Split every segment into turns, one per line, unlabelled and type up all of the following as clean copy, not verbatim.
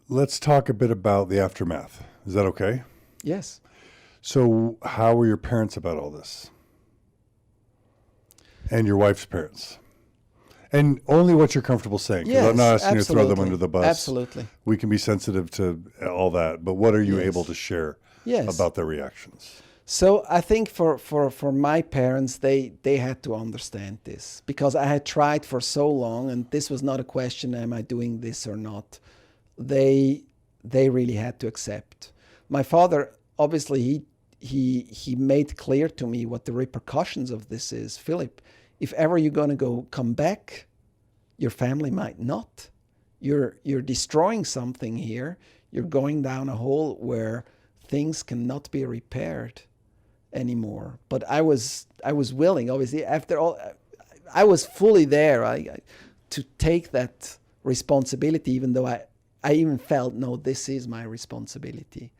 Let's talk a bit about the aftermath. Is that okay?
Yes.
So how were your parents about all this? And your wife's parents? And only what you're comfortable saying, because I'm not asking you to throw them under the bus.
Absolutely.
We can be sensitive to all that, but what are you able to share about their reactions?
So I think for my parents, they had to understand this, because I had tried for so long, and this was not a question, am I doing this or not? They really had to accept. My father, obviously, he made clear to me what the repercussions of this is. Philip, if ever you're going to come back, your family might not. You're destroying something here. You're going down a hole where things cannot be repaired anymore. But I was willing, obviously, after all, I was fully there to take that responsibility, even though I even felt, no, this is my responsibility.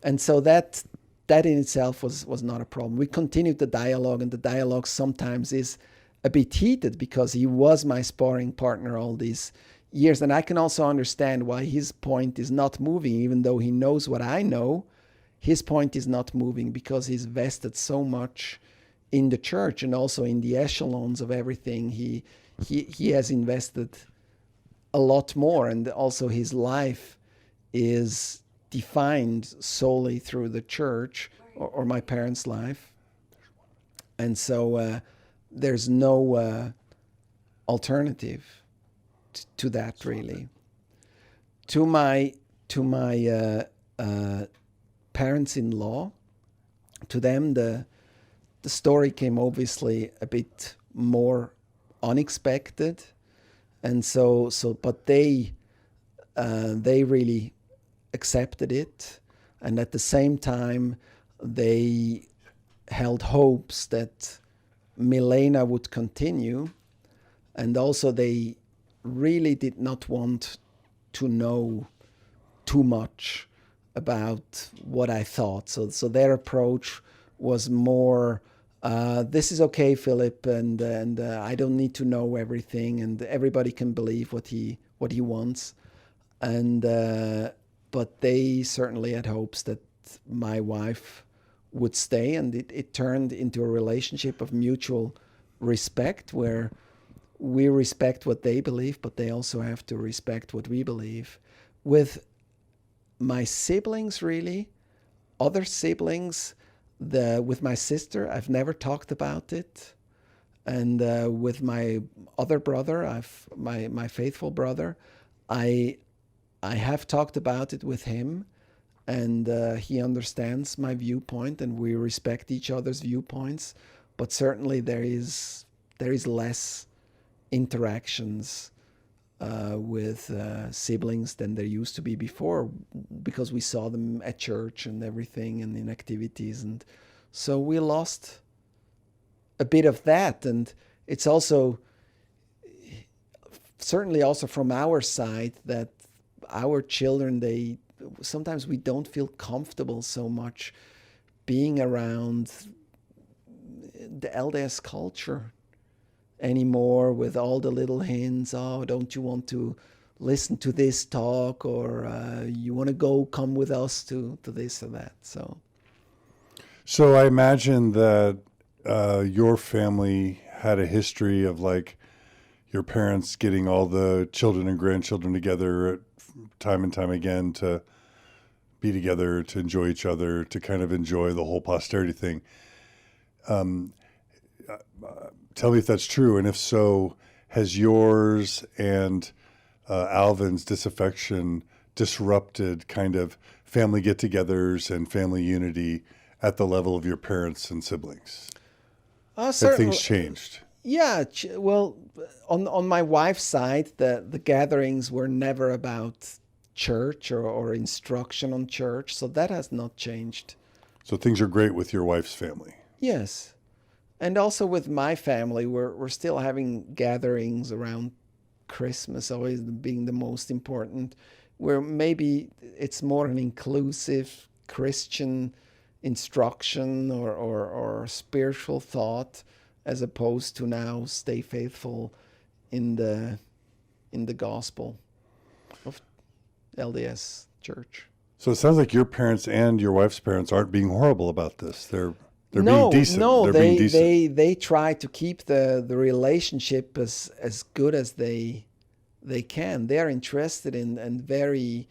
And so that in itself was not a problem. We continued the dialogue, and the dialogue sometimes is a bit heated because he was my sparring partner all these years. And I can also understand why his point is not moving, even though he knows what I know. His point is not moving because he's vested so much in the church and also in the echelons of everything. He has invested a lot more, and also his life is defined solely through the church or my parents' life. And so there's no alternative to that, really. To my parents-in-law, to them the story came obviously a bit more unexpected, and so but they really accepted it, and at the same time they held hopes that Milena would continue, and also they really did not want to know too much about what I thought. So their approach was more, this is okay, Philip, and I don't need to know everything, and everybody can believe what he wants. And but they certainly had hopes that my wife would stay, and it turned into a relationship of mutual respect, where we respect what they believe, but they also have to respect what we believe. With my siblings, really, other siblings, with my sister, I've never talked about it. And with my other brother, my faithful brother, I have talked about it with him, and he understands my viewpoint, and we respect each other's viewpoints. But certainly there is less interactions with siblings than there used to be before, because we saw them at church and everything and in activities, and so we lost a bit of that. And it's also certainly also from our side that our children, sometimes we don't feel comfortable so much being around the LDS culture anymore, with all the little hints, oh, don't you want to listen to this talk, or you want to come with us to this or that. So
I imagine that your family had a history of, like, your parents getting all the children and grandchildren together time and time again to be together, to enjoy each other, to kind of enjoy the whole posterity thing. Tell me if that's true, and if so, has yours and Alvin's disaffection disrupted kind of family get-togethers and family unity at the level of your parents and siblings? Have things changed?
Yeah, well, on my wife's side, the gatherings were never about church or instruction on church, so that has not changed.
So things are great with your wife's family?
Yes. And also with my family, we're still having gatherings around Christmas, always being the most important, where maybe it's more an inclusive Christian instruction or spiritual thought, as opposed to now stay faithful in the gospel. LDS Church.
So it sounds like your parents and your wife's parents aren't being horrible about this. They're
No,
being decent.
no,
They're
they
being decent.
they try to keep the relationship as good as they can. They are interested in and very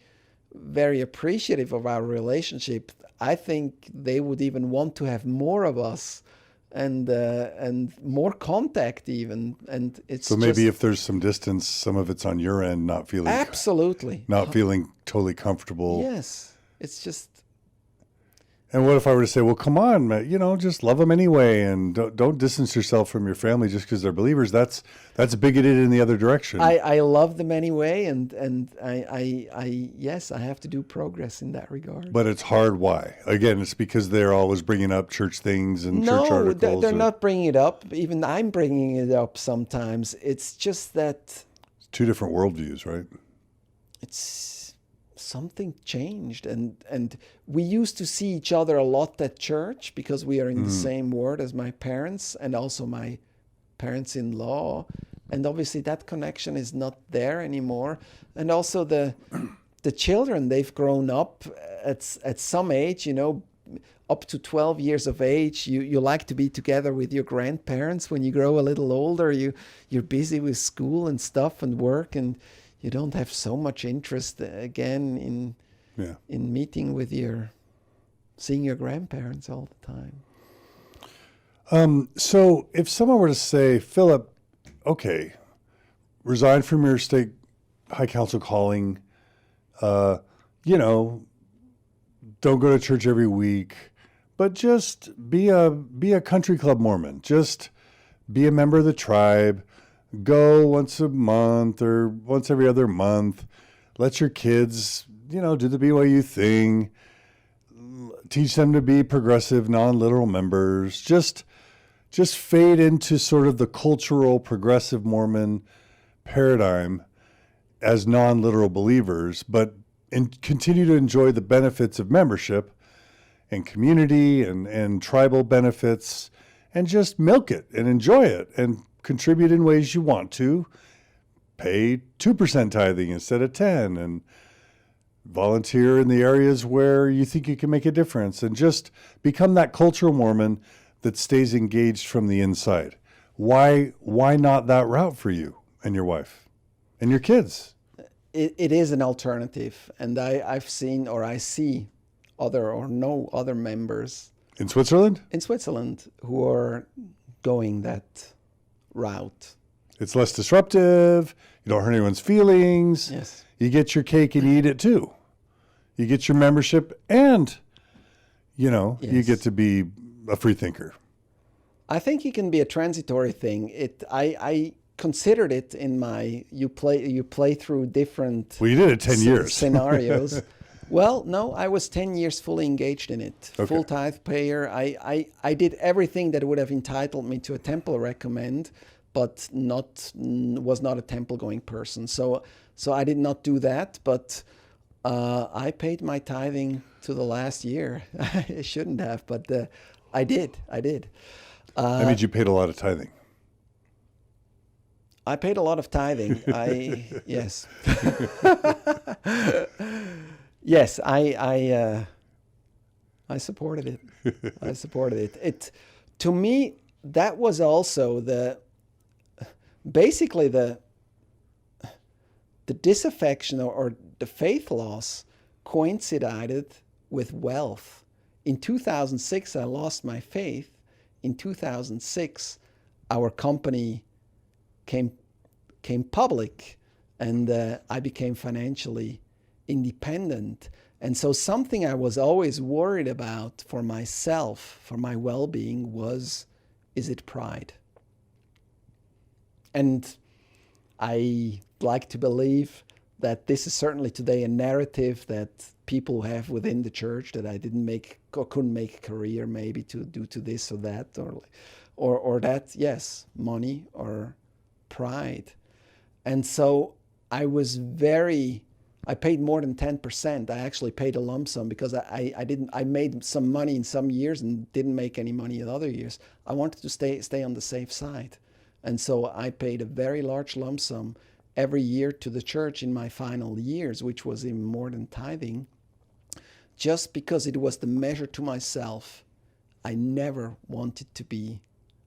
very appreciative of our relationship. I think they would even want to have more of us and more contact even. And it's
So maybe
just,
if there's some distance, some of it's on your end,
absolutely
not feeling totally comfortable.
yes. It's just
And what if I were to say, well, come on, man, just love them anyway, and don't distance yourself from your family just because they're believers. That's bigoted in the other direction.
I love them anyway, and I yes, I have to do progress in that regard.
But it's hard. Why? Again, it's because they're always bringing up church things and church
No,
articles.
they're not bringing it up. Even I'm bringing it up sometimes. It's just that
It's two different worldviews, right?
it's something changed, and we used to see each other a lot at church because we are in the same ward as my parents and also my parents-in-law, and obviously that connection is not there anymore. And also the children, they've grown up at some age, up to 12 years of age. You like to be together with your grandparents. When you grow a little older, you're busy with school and stuff and work, and you don't have so much interest again in meeting with seeing your grandparents all the time.
So if someone were to say, Philip, okay, resign from your state high council calling, don't go to church every week, but just be a country club Mormon. Just be a member of the tribe. Go once a month or once every other month. Let your kids, do the BYU thing. Teach them to be progressive, non-literal members. Just fade into sort of the cultural progressive Mormon paradigm as non-literal believers, but continue to enjoy the benefits of membership and community and tribal benefits, and just milk it and enjoy it and contribute in ways you want to. Pay 2% tithing instead of 10, and volunteer in the areas where you think you can make a difference, and just become that cultural Mormon that stays engaged from the inside. Why not that route for you and your wife and your kids?
It is an alternative, and I see know other members
In Switzerland?
in Switzerland who are going that route.
It's less disruptive. You don't hurt anyone's feelings.
Yes.
You get your cake and eat it too. You get your membership, and you
Yes.
get to be a free thinker.
I think it can be a transitory thing. I considered it in my you play through different
Well, you did it 10 years.
scenarios. Well, no, I was 10 years fully engaged in it.
Okay.
Full tithe payer. I did everything that would have entitled me to a temple recommend, but was not a temple going person. So I did not do that, but I paid my tithing to the last year. I shouldn't have, but I did.
That means you paid a lot of tithing.
I paid a lot of tithing. Yes. Yes, I supported it. I supported it. To me, that was also basically the disaffection or the faith loss coincided with wealth. In 2006, I lost my faith. In 2006, our company came public, and I became financially independent. And so something I was always worried about for myself, for my well-being, is it pride? And I like to believe that this is certainly today a narrative that people have within the church, that I didn't make or couldn't make a career maybe due to this or that or that. Yes, money or pride. And so I paid more than 10%. I actually paid a lump sum because I made some money in some years and didn't make any money in other years. I wanted to stay on the safe side. And so I paid a very large lump sum every year to the church in my final years, which was even more than tithing, just because it was the measure to myself. I never wanted to be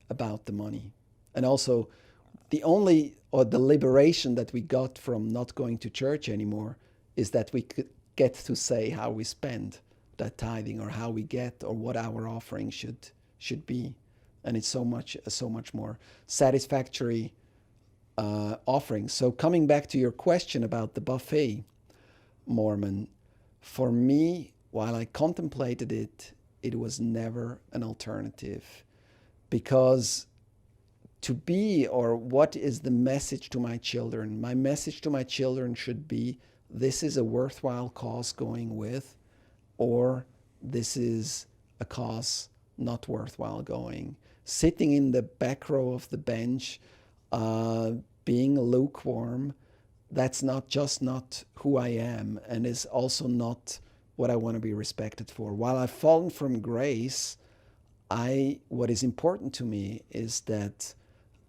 about the money. And also, the liberation that we got from not going to church anymore is that we could get to say how we spend that tithing, or how we get, or what our offering should be. And it's so much more satisfactory offering. So coming back to your question about the buffet Mormon, for me, while I contemplated it, it was never an alternative. Because to be, or what is the message to my children? My message to my children should be, this is a worthwhile cause going with, or this is a cause not worthwhile going. Sitting in the back row of the bench, being lukewarm, that's not who I am, and is also not what I want to be respected for. While I've fallen from grace, what is important to me is that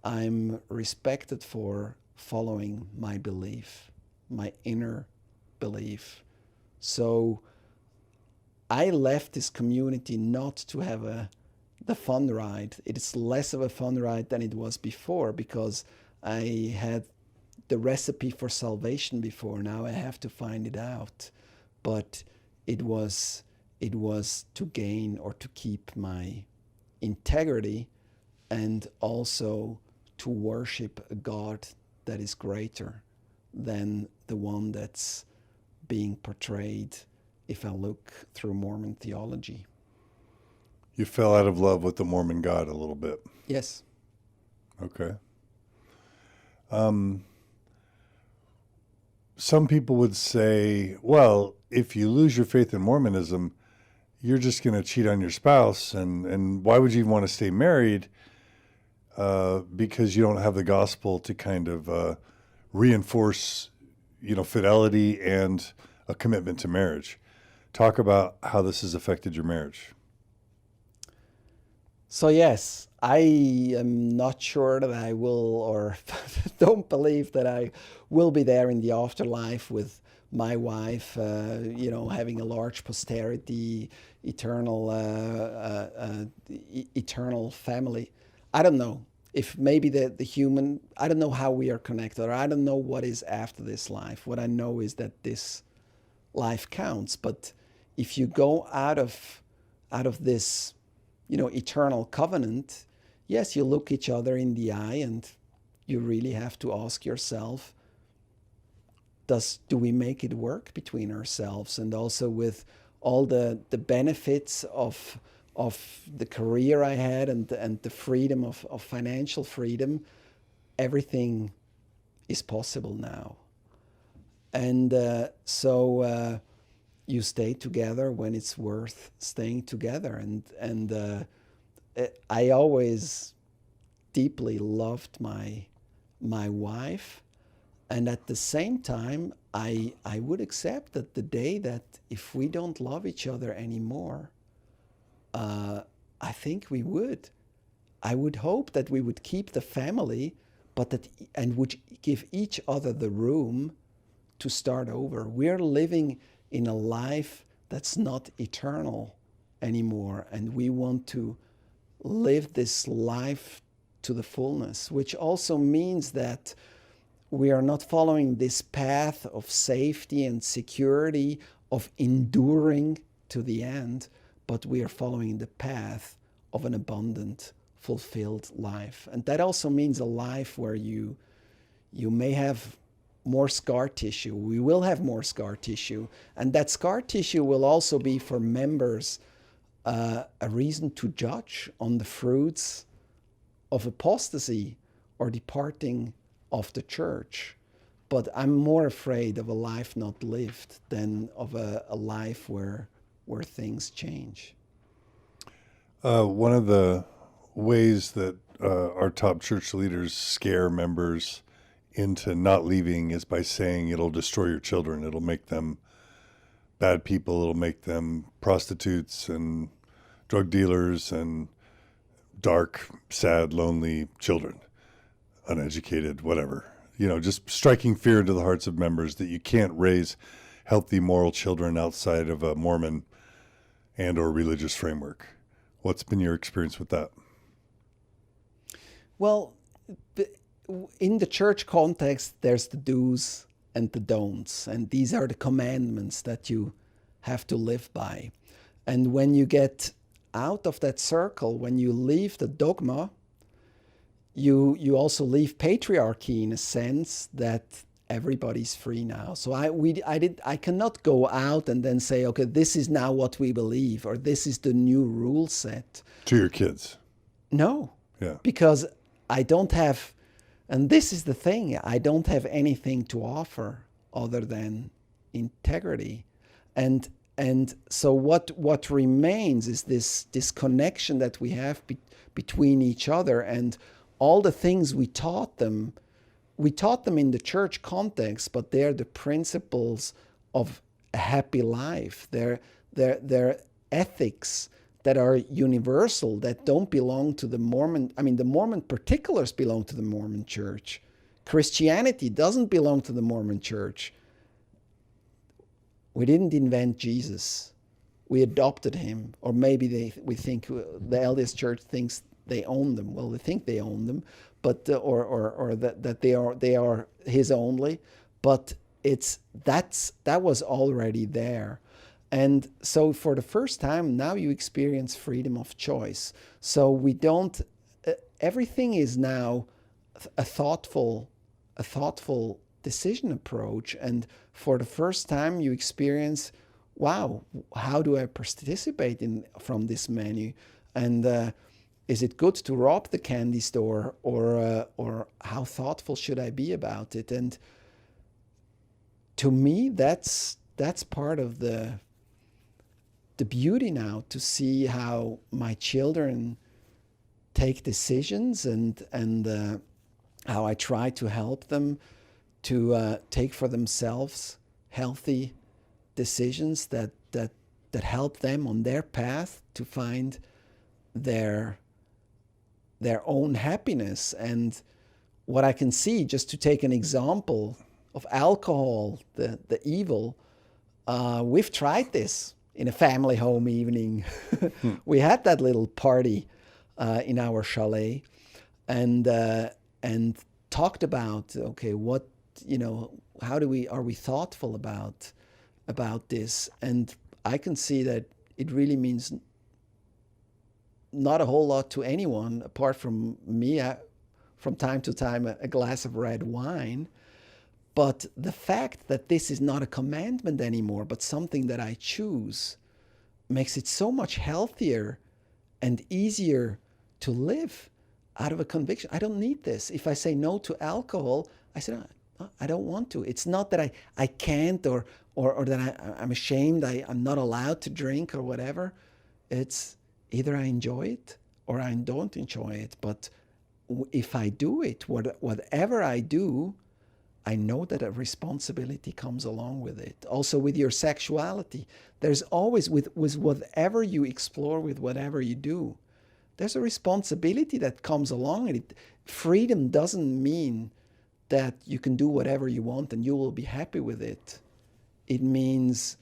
I'm respected for following my belief, my inner belief. So I left this community not to have the fun ride. It's less of a fun ride than it was before, because I had the recipe for salvation before. Now I have to find it out. But it was to gain, or to keep my integrity, and also to worship a God that is greater than the one that's being portrayed if I look through Mormon theology.
You fell out of love with the Mormon God a little bit.
Yes.
Okay. Some people would say, well, if you lose your faith in Mormonism, you're just going to cheat on your spouse, and why would you even want to stay married? Because you don't have the gospel to kind of reinforce, fidelity and a commitment to marriage. Talk about how this has affected your marriage.
So yes, I am not sure that I will, or don't believe that I will be there in the afterlife with my wife, having a large posterity, eternal family. I don't know if maybe the human, I don't know how we are connected, or I don't know what is after this life. What I know is that this life counts. But if you go out of this, eternal covenant, yes, you look each other in the eye, and you really have to ask yourself, do we make it work between ourselves? And also with all the benefits of the career I had, and the freedom of financial freedom, everything is possible now. And so you stay together when it's worth staying together. And I always deeply loved my wife. And at the same time, I would accept that the day that if we don't love each other anymore, I think we would. I would hope that we would keep the family, and would give each other the room to start over. We're living in a life that's not eternal anymore, and we want to live this life to the fullness, which also means that we are not following this path of safety and security, of enduring to the end, but we are following the path of an abundant, fulfilled life. And that also means a life where you may have more scar tissue. We will have more scar tissue. And that scar tissue will also be for members a reason to judge on the fruits of apostasy or departing of the church. But I'm more afraid of a life not lived than of a life where things change.
One of the ways that our top church leaders scare members into not leaving is by saying it'll destroy your children. It'll make them bad people. It'll make them prostitutes and drug dealers and dark, sad, lonely children, uneducated, whatever. just striking fear into the hearts of members that you can't raise healthy moral children outside of a Mormon and or religious framework. What's been your experience with that?
Well, in the church context, there's the do's and the don'ts, and these are the commandments that you have to live by. And when you get out of that circle, when you leave the dogma, you also leave patriarchy in a sense that everybody's free now. So I cannot go out and then say, okay, this is now what we believe, or this is the new rule set.
To your kids?
No.
Yeah.
Because I don't have, and this is the thing, I don't have anything to offer other than integrity. And so what remains is this connection that we have between each other, and all the things we taught them in the church context, but they're the principles of a happy life. They're ethics that are universal, that don't belong to the Mormon. I mean, the Mormon particulars belong to the Mormon church. Christianity doesn't belong to the Mormon church. We didn't invent Jesus. We adopted him. Or maybe we think the LDS Church thinks they own them. Well, they think they own them, but or that they are his only. But that was already there. And so for the first time, now you experience freedom of choice. So we don't, everything is now a thoughtful decision approach. And for the first time, you experience, wow, how do I participate from this menu? And is it good to rob the candy store, or how thoughtful should I be about it? And to me, that's part of the beauty now, to see how my children take decisions, and how I try to help them to take for themselves healthy decisions that help them on their path to find their own happiness. And what I can see, just to take an example of alcohol, the evil, we've tried this in a family home evening. We had that little party in our chalet, and talked about, okay, what, how are we thoughtful about this? And I can see that it really means not a whole lot to anyone apart from me, from time to time, a glass of red wine. But the fact that this is not a commandment anymore, but something that I choose, makes it so much healthier and easier to live out of a conviction. I don't need this. If I say no to alcohol, I said, I don't want to. It's not that I can't, or that I'm ashamed, I'm not allowed to drink or whatever. It's either I enjoy it or I don't enjoy it. But if I do it, whatever I do, I know that a responsibility comes along with it. Also with your sexuality, there's always, with whatever you explore, with whatever you do, there's a responsibility that comes along. And freedom doesn't mean that you can do whatever you want and you will be happy with it. It means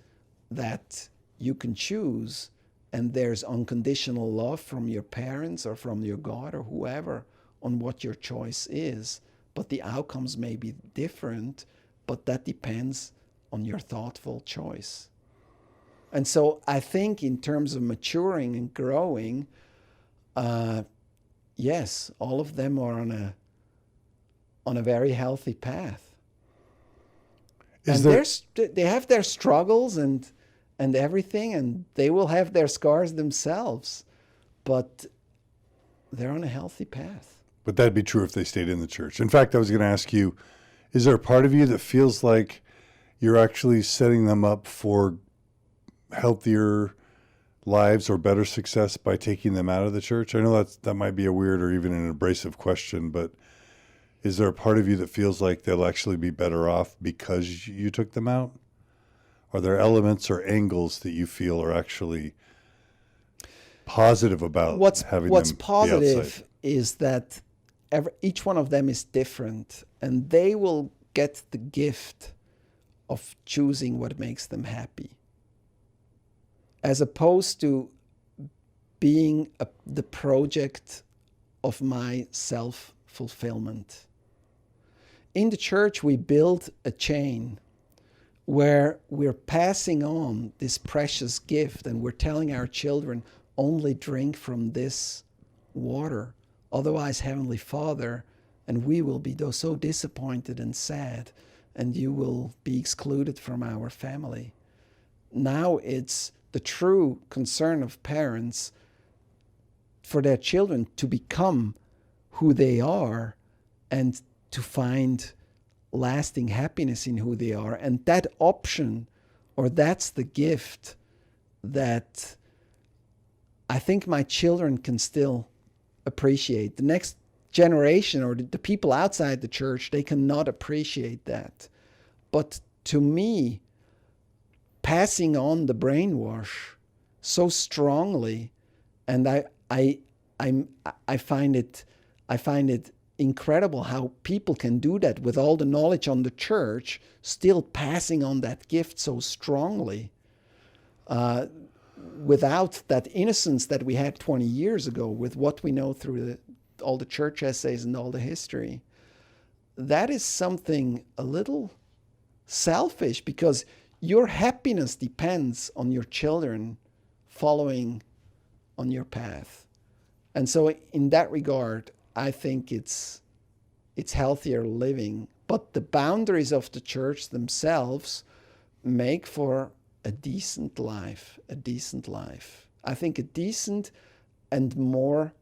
that you can choose, and there's unconditional love from your parents or from your God or whoever on what your choice is. But the outcomes may be different, but that depends on your thoughtful choice. And so I think in terms of maturing and growing, yes, all of them are on a very healthy path. They have their struggles and everything, and they will have their scars themselves, but they're on a healthy path.
But that'd be true if they stayed in the church. In fact, I was going to ask you, is there a part of you that feels like you're actually setting them up for healthier lives or better success by taking them out of the church? I know that might be a weird or even an abrasive question, but is there a part of you that feels like they'll actually be better off because you took them out? Are there elements or angles that you feel are actually positive about having them
What's
be
positive
outside?
is that each one of them is different, and they will get the gift of choosing what makes them happy, as opposed to being the project of my self-fulfillment. In the church, we build a chain where we're passing on this precious gift, and we're telling our children, only drink from this water. Otherwise, Heavenly Father, and we will be so disappointed and sad, and you will be excluded from our family. Now it's the true concern of parents for their children to become who they are and to find lasting happiness in who they are. And that option, or that's the gift that I think my children can still appreciate. The next generation, or the people outside the church, they cannot appreciate that. But to me, passing on the brainwash so strongly, and I find it incredible how people can do that with all the knowledge on the church, still passing on that gift so strongly, without that innocence that we had 20 years ago, with what we know through all the church essays and all the history. That is something a little selfish, because your happiness depends on your children following on your path. And so in that regard, I think it's healthier living. But the boundaries of the church themselves make for a decent life. I think a decent and more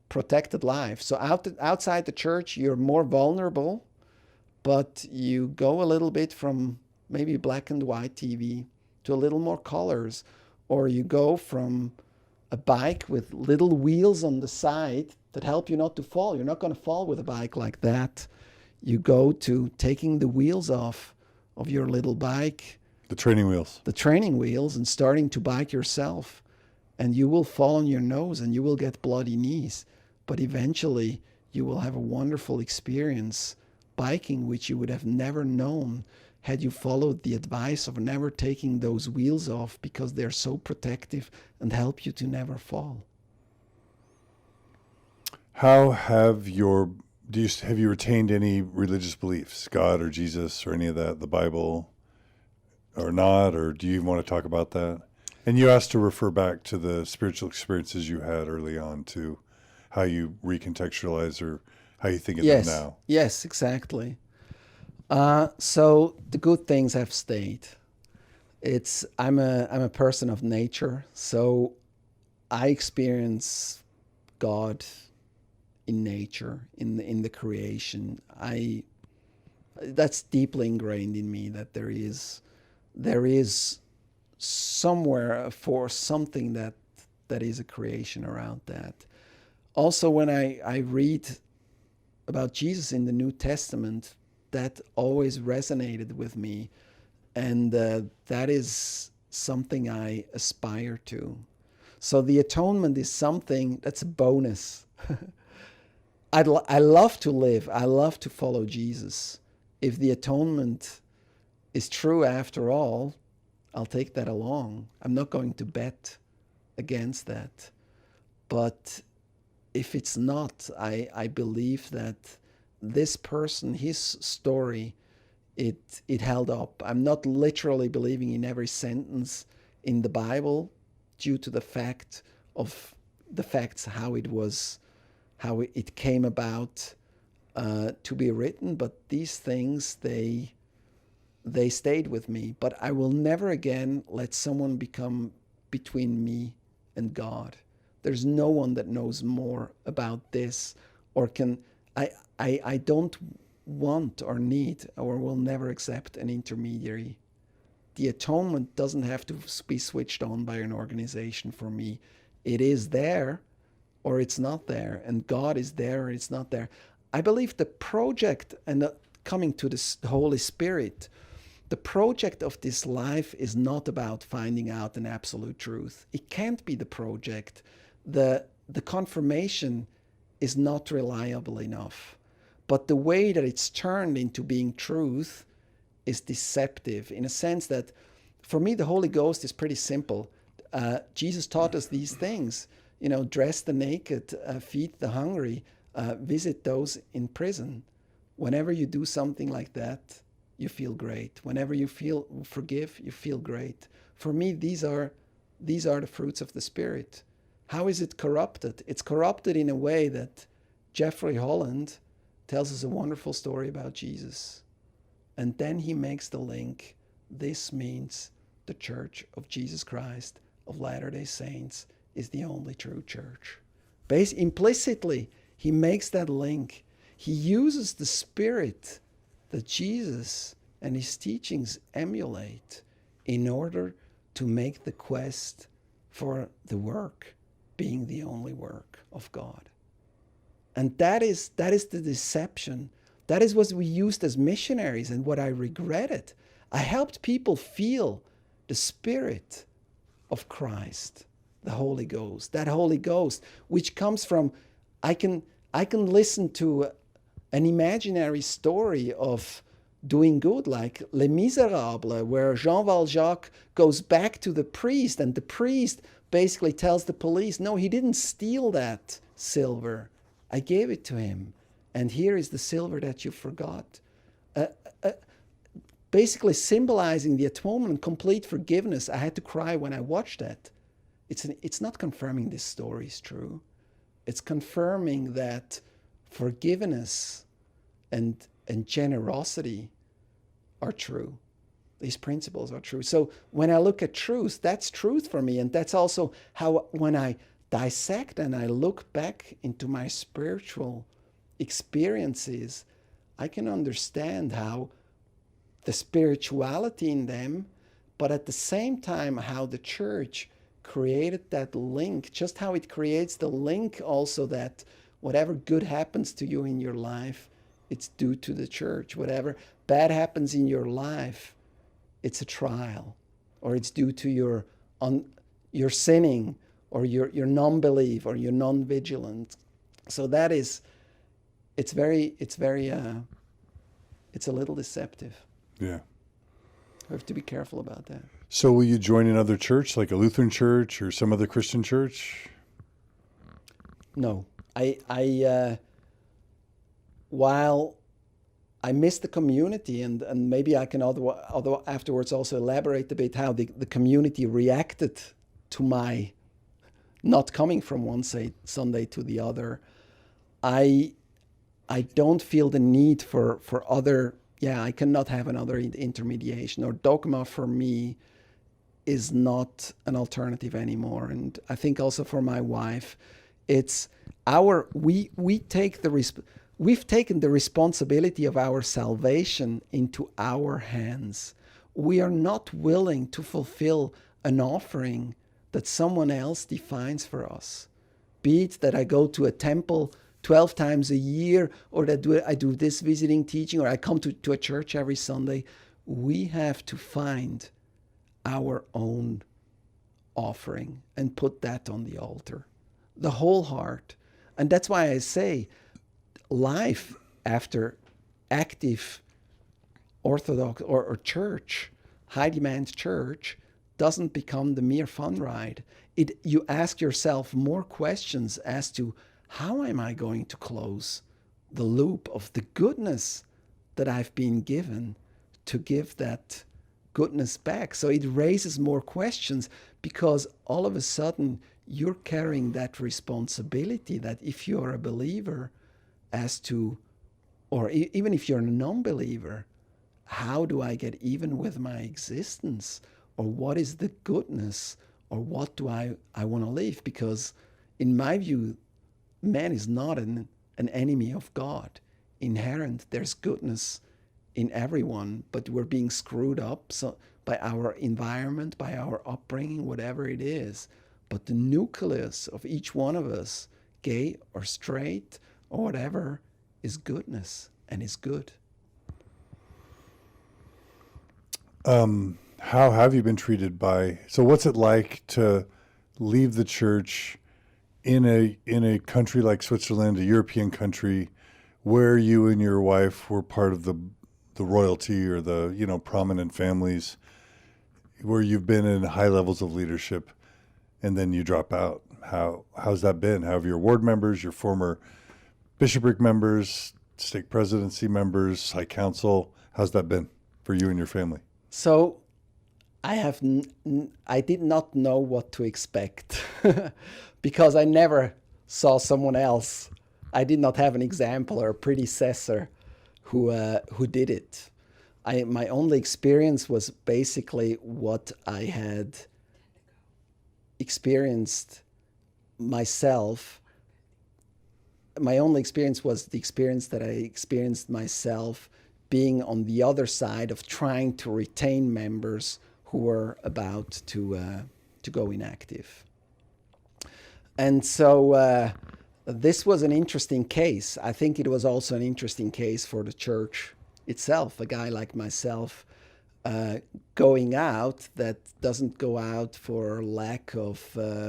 protected life. So outside the church, you're more vulnerable, but you go a little bit from maybe black and white TV to a little more colors, or you go from a bike with little wheels on the side that help you not to fall. You're not going to fall with a bike like that. You go to taking the wheels off of your little bike.
The training wheels,
and starting to bike yourself. And you will fall on your nose and you will get bloody knees. But eventually you will have a wonderful experience biking, which you would have never known had you followed the advice of never taking those wheels off, because they're so protective and help you to never fall.
How have you retained any religious beliefs, God or Jesus or any of that, the Bible or not, or do you even want to talk about that? And you asked to refer back to the spiritual experiences you had early on, to how you recontextualize or how you think of them now.
Yes, exactly. So the good things have stayed. I'm a person of nature, so I experience God in nature, in the creation. That's deeply ingrained in me, that there is somewhere a force, something that is a creation around that. Also, when I read about Jesus in the New Testament, that always resonated with me, and that is something I aspire to. So the atonement is something that's a bonus. I love to live. I love to follow Jesus. If the atonement is true after all, I'll take that along. I'm not going to bet against that. But if it's not, I believe that this person, his story, it held up. I'm not literally believing in every sentence in the Bible due to the facts how it came about to be written, but these things, they stayed with me. But I will never again let someone become between me and God. There's no one that knows more about this or can. I don't want or need or will never accept an intermediary. The atonement doesn't have to be switched on by an organization for me. It is there or it's not there, and God is there or it's not there. I believe the project, and coming to the Holy Spirit, the project of this life is not about finding out an absolute truth. It can't be the project. The confirmation is not reliable enough. But the way that it's turned into being truth is deceptive, in a sense that, for me, the Holy Ghost is pretty simple. Jesus taught us these things. Dress the naked, feed the hungry, visit those in prison. Whenever you do something like that, you feel great. Whenever you forgive, you feel great. For me, these are the fruits of the Spirit. How is it corrupted? It's corrupted in a way that Jeffrey Holland tells us a wonderful story about Jesus. And then he makes the link. This means the Church of Jesus Christ of Latter-day Saints is the only true church. Implicitly, he makes that link. He uses the spirit that Jesus and his teachings emulate in order to make the quest for the work being the only work of God. And that is the deception. That is what we used as missionaries and what I regretted. I helped people feel the Spirit of Christ, the Holy Ghost. That Holy Ghost, which comes from, I can listen to an imaginary story of doing good, like Les Miserables, where Jean Valjean goes back to the priest, and the priest basically tells the police, no, he didn't steal that silver. I gave it to him, and here is the silver that you forgot. Basically symbolizing the atonement and complete forgiveness. I had to cry when I watched that. It's not confirming this story is true. It's confirming that forgiveness and generosity are true. These principles are true. So when I look at truth, that's truth for me. And that's also how, when I dissect and I look back into my spiritual experiences, I can understand how the spirituality in them, but at the same time how the church created that link, just how it creates the link also that whatever good happens to you in your life, it's due to the church. Whatever bad happens in your life, it's a trial, or it's due to your sinning, or your non-belief, or your non-vigilance. So that is, it's a little deceptive.
Yeah.
We have to be careful about that.
So will you join another church, like a Lutheran church or some other Christian church?
No. While I miss the community, and maybe I can although afterwards also elaborate a bit how the community reacted to my not coming from one Sunday to the other, I don't feel the need for other. I cannot have another intermediation, or dogma for me is not an alternative anymore. And I think also for my wife, it's we've taken the responsibility of our salvation into our hands. We are not willing to fulfill an offering that someone else defines for us. Be it that I go to a temple 12 times a year, or that I do this visiting teaching, or I come to a church every Sunday. We have to find our own offering and put that on the altar. The whole heart. And that's why I say life after active Orthodox or church, high demand church, doesn't become the mere fun ride. You ask yourself more questions as to, how am I going to close the loop of the goodness that I've been given to give that goodness back? So it raises more questions, because all of a sudden you're carrying that responsibility that if you're a believer, as to, or even if you're a non-believer, how do I get even with my existence? Or what is the goodness? Or what do I want to live? Because in my view, man is not an enemy of God. Inherent, there's goodness in everyone, but we're being screwed up by our environment, by our upbringing, whatever it is. But the nucleus of each one of us, gay or straight or whatever, is goodness and is good.
How have you been treated so what's it like to leave the church in a country like Switzerland, a European country, where you and your wife were part of the royalty or the, you know, prominent families, where you've been in high levels of leadership, and then you drop out. How's that been? How have your ward members, your former bishopric members, stake presidency members, high council, how's that been for you and your family?
So I did not know what to expect because I never saw someone else. I did not have an example or a predecessor who did it. My only experience was basically what I had experienced myself. My only experience was the experience that I experienced myself being on the other side of trying to retain members who were about to go inactive. And so this was an interesting case. I think it was also an interesting case for the church itself. A guy like myself going out that doesn't go out for lack of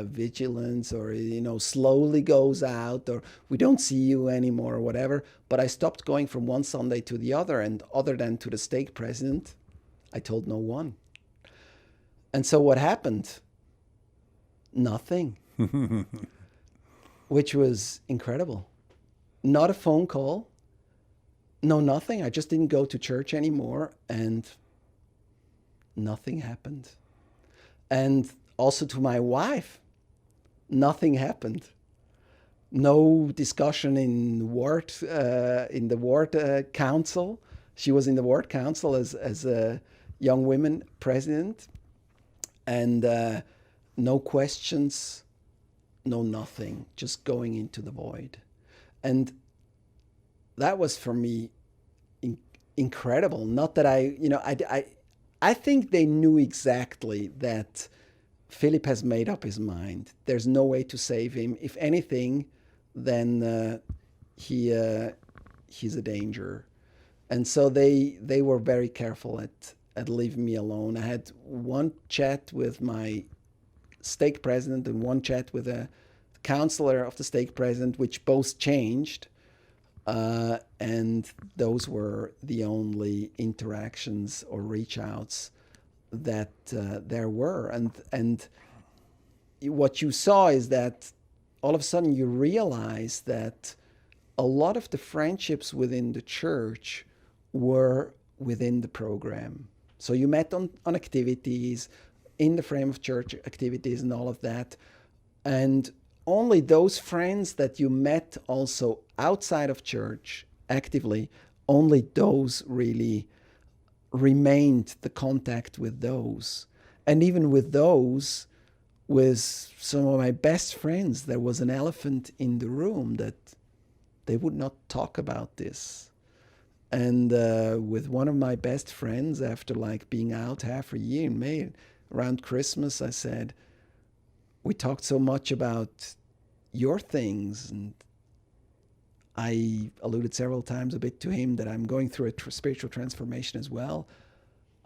vigilance, or, you know, slowly goes out, or we don't see you anymore or whatever. But I stopped going from one Sunday to the other, and other than to the stake president, I told no one. And so what happened? Nothing. Which was incredible. Not a phone call. No, nothing. I just didn't go to church anymore, and nothing happened. And also to my wife, nothing happened. No discussion in the ward council. She was in the ward council as a young women president, and no questions, no nothing, just going into the void. And that was for me incredible. Not that I think they knew exactly that Philipp has made up his mind. There's no way to save him. If anything, then he's a danger. And so they were very careful at leaving me alone. I had one chat with my stake president and one chat with a counselor of the stake president, which both changed. And those were the only interactions or reach outs that there were. And what you saw is that all of a sudden you realize that a lot of the friendships within the church were within the program. So you met on activities, in the frame of church activities and all of that. And only those friends that you met also outside of church actively, only those really remained the contact with those. And even with those, with some of my best friends, there was an elephant in the room that they would not talk about this. And with one of my best friends, after like being out half a year in May, around Christmas, I said, we talked so much about your things, and I alluded several times a bit to him that I'm going through a spiritual transformation as well.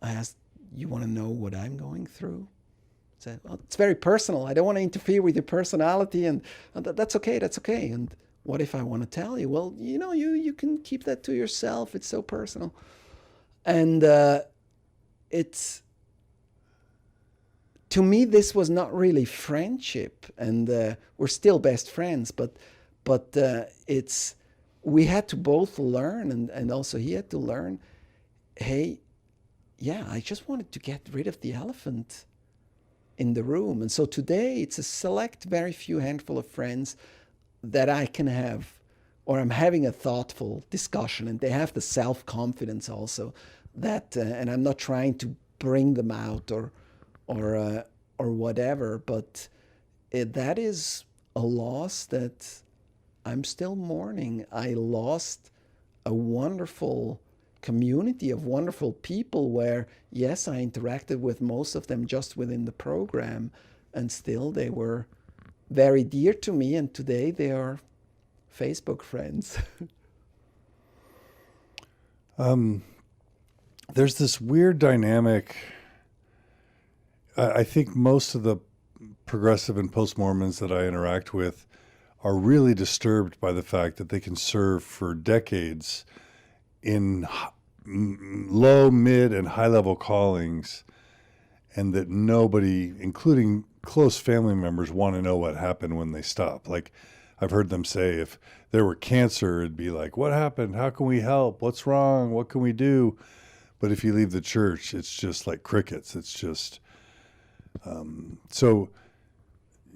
I asked, you want to know what I'm going through? I said, well, it's very personal. I don't want to interfere with your personality, and that's okay, that's okay. And what if I want to tell you? Well, you can keep that to yourself. It's so personal. And to me, this was not really friendship, and we're still best friends, but we had to both learn, and also he had to learn, hey, yeah, I just wanted to get rid of the elephant in the room. And so today it's a select, very few handful of friends that I can have, or I'm having a thoughtful discussion, and they have the self-confidence also that, and I'm not trying to bring them out or whatever, but that is a loss that I'm still mourning. I lost a wonderful community of wonderful people where, yes, I interacted with most of them just within the program, and still they were very dear to me, and today they are Facebook friends. There's this weird dynamic. I think most of the
progressive and post-Mormons that I interact with are really disturbed by the fact that they can serve for decades in low, mid, and high-level callings, and that nobody, including close family members, want to know what happened when they stop. Like, I've heard them say if there were cancer, it'd be like, what happened? How can we help? What's wrong? What can we do? But if you leave the church, it's just like crickets. It's just, so,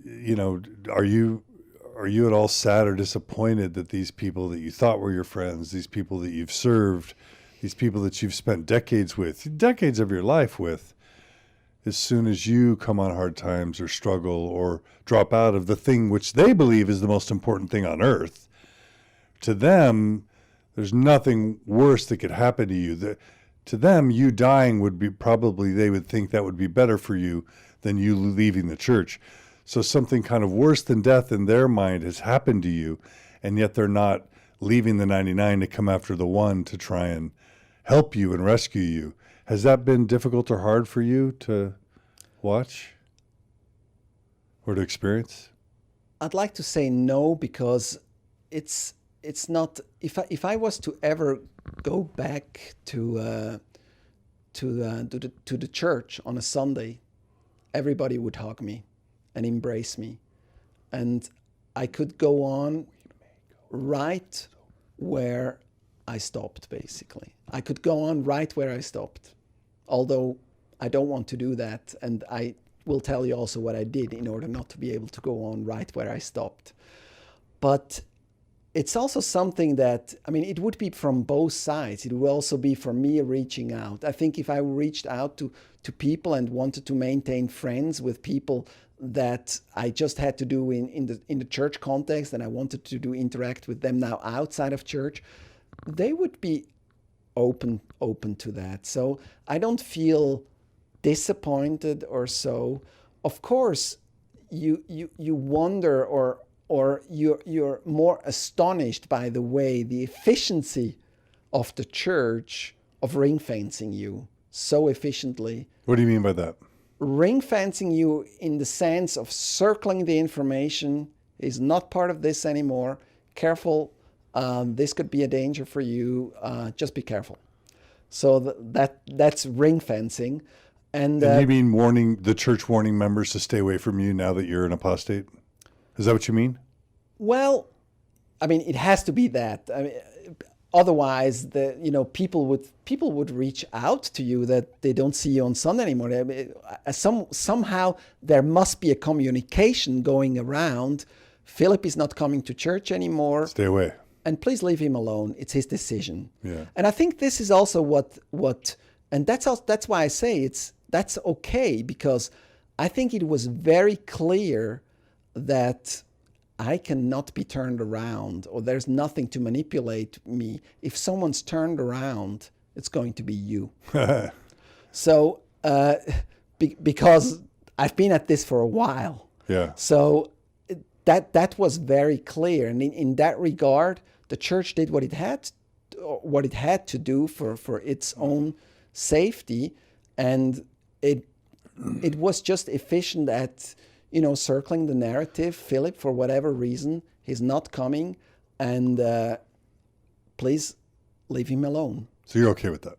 you know, are you at all sad or disappointed that these people that you thought were your friends, these people that you've served, these people that you've spent decades of your life with, as soon as you come on hard times or struggle or drop out of the thing which they believe is the most important thing on earth, to them, there's nothing worse that could happen to you. To them, you dying would be probably, they would think that would be better for you than you leaving the church. So something kind of worse than death in their mind has happened to you, and yet they're not leaving the 99 to come after the one to try and help you and rescue you. Has that been difficult or hard for you to watch or to experience?
I'd like to say no, because it's not. If I was to ever go back to the church on a Sunday, everybody would hug me and embrace me, and I could go on right where I stopped. Basically, I could go on right where I stopped, although I don't want to do that, and I will tell you also what I did in order not to be able to go on right where I stopped. But it's also something that, I mean, it would be from both sides. It would also be for me reaching out. I think if I reached out to people and wanted to maintain friends with people that I just had to do in the church context, and I wanted to interact with them now outside of church, they would be open to that. So I don't feel disappointed or so. Of course, you wonder or you're more astonished by the way the efficiency of the church of ring fencing you so efficiently.
What do you mean by that?
Ring fencing you in the sense of circling the information is not part of this anymore. Careful, this could be a danger for you. Just be careful. So that's ring fencing. And
you mean the church warning members to stay away from you now that you're an apostate? Is that what you mean?
Well, I mean, it has to be that. I mean, otherwise, people would reach out to you that they don't see you on Sunday anymore. I mean, somehow there must be a communication going around. Philip is not coming to church anymore.
Stay away.
And please leave him alone. It's his decision.
Yeah.
And I think this is also what, and that's why I say that's okay, because I think it was very clear that I cannot be turned around, or there's nothing to manipulate me. If someone's turned around, it's going to be you. So, because I've been at this for a while.
Yeah.
So that was very clear. And in that regard, the church did what it had to do for its own safety. And it was just efficient at, circling the narrative. Philip, for whatever reason, he's not coming, and please leave him alone.
So you're okay with that?